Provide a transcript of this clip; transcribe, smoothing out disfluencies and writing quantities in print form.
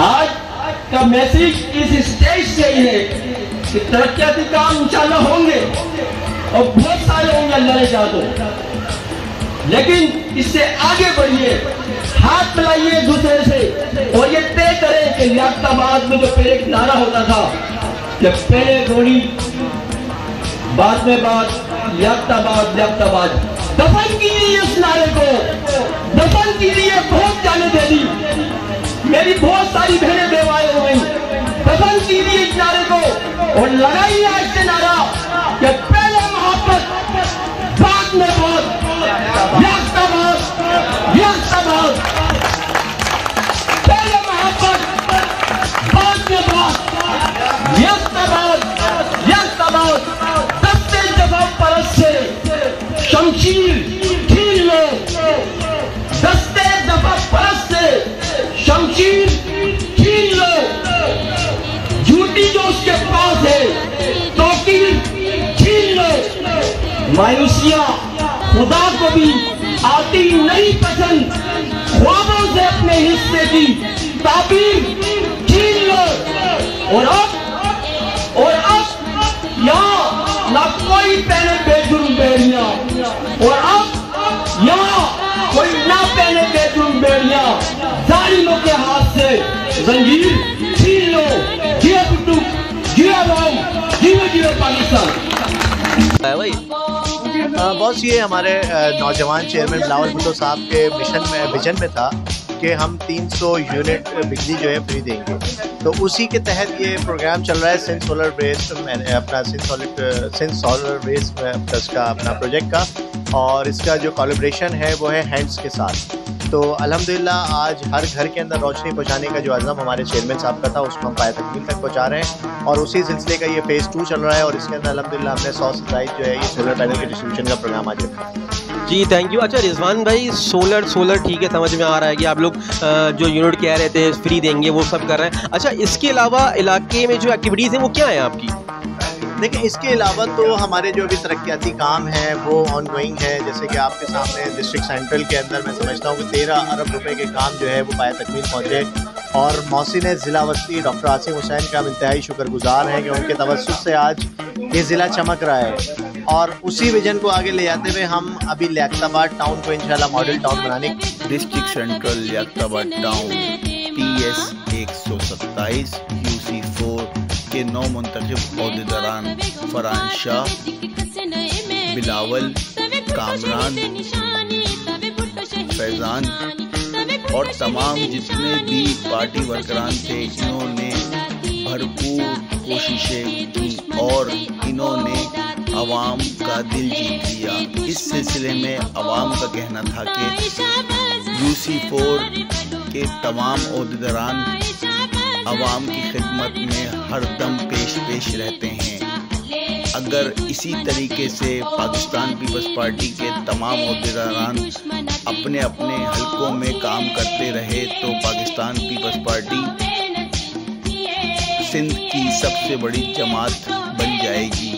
آج کا میسیج اس اسٹیج سے ہی ہے کہ ترقیاتی کام انشاءاللہ ہوں گے اور بہت سارے ہوں گے اللہ نے چاہا تو، لیکن اس سے آگے بڑھیے، ہاتھ ملائیے دوسرے سے اور یہ طے کریں کہ لیاقت آباد میں جو پہلے ایک نعرہ ہوتا تھا کہ پہلے گولی بعد میں بات، لیاقت آباد دفن کیجیے اس نعرے کو، دفن کیجیے، بہت جانے دے دی، میری بہت ساری بہنیں بیوائیں ہو گئیں، دفن کیجیے اس نعرے کو اور لگائیے آج سے نعرہ کہ پہلے محبت بعد میں بات، لیاقت آباد، پہلے محبت بعد میں بات، لیاقت آباد، دستے جفا پرست سے شمشیر چھین لو، دستے جفا پرست سے شمشیر چھین لو، جھوٹی جو اس کے پاس ہے توقیر چھین لو، مایوسیاں خدا کو بھی آتی نہیں پسند، خوابوں سے اپنے حصے کی تعبیر چھین لو، اور اب یہاں نہ کوئی پہنے بے جرم بیڑیاں، اور اب یہاں کوئی نہ پہنے بے جرم بیڑیاں، ظالموں کے ہاتھ سے زنجیر چھین لو، جیو بٹو، جیو عوام، جیو پاکستان۔ بہت یہ ہمارے نوجوان چیئرمین بلاول بھٹو صاحب کے ویژن میں تھا کہ ہم 300 یونٹ بجلی جو ہے فری دیں گے، تو اسی کے تحت یہ پروگرام چل رہا ہے سندھ سولر بیس، میں نے اپنا سندھ سولر بیس اس کا اپنا پروجیکٹ کا، اور اس کا جو کولیبریشن ہے وہ ہے ہینڈس کے ساتھ۔ تو الحمدللہ آج ہر گھر کے اندر روشنی پہنچانے کا جو عزم ہمارے چیئرمین صاحب کا تھا اس کو ہم پایہ تکمیل تک پہنچا رہے ہیں، اور اسی سلسلے کا یہ فیز 2 چل رہا ہے، اور اس کے اندر الحمدللہ ہم نے 100 سے زائد جو ہے یہ سولر پینل کے ڈسٹریبیوشن کا پروگرام آج رکھا ہے۔ جی تھینک یو۔ اچھا رضوان بھائی، سولر ٹھیک ہے، سمجھ میں آ رہا ہے کہ آپ لوگ جو یونٹ کہہ رہے تھے فری دیں گے وہ سب کر رہے ہیں، اچھا اس کے علاوہ علاقے میں جو ایکٹیویٹیز ہیں وہ کیا ہیں آپ کی؟ دیکھیں اس کے علاوہ تو ہمارے جو ابھی ترقیاتی کام ہیں وہ آن گوئنگ ہے، جیسے کہ آپ کے سامنے ڈسٹرکٹ سینٹرل کے اندر میں سمجھتا ہوں کہ 13 ارب روپے کے کام جو ہے وہ پایہ تکمیل پہنچے، اور محسن ضلع وسطی ڈاکٹر عاصم حسین کا ہم انتہائی شکر گزار ہیں کہ ان کے توسط سے آج یہ ضلع چمک رہا ہے، اور اسی ویژن کو آگے لے جاتے ہوئے ہم ابھی لیاقت آباد ٹاؤن کو انشاءاللہ ماڈل ٹاؤن بنانے ڈسٹرکٹ سینٹرل لیاقت آباد ٹاؤن PS 127 QC 4 کے 9 منتخب عہدیداران فرحان شاہ، بلاول، کامران، فیضان اور تمام جتنے بھی پارٹی ورکران تھے، انہوں نے بھرپور کوششیں کی اور انہوں نے عوام کا دل جیت لیا۔ اس سلسلے میں عوام کا کہنا تھا کہ UC 4 کے تمام عہدیداران عوام کی خدمت میں ہر دم پیش رہتے ہیں۔ اگر اسی طریقے سے پاکستان پیپلز پارٹی کے تمام عہدیداران اپنے اپنے حلقوں میں کام کرتے رہے تو پاکستان پیپلز پارٹی سندھ کی سب سے بڑی جماعت بن جائے گی۔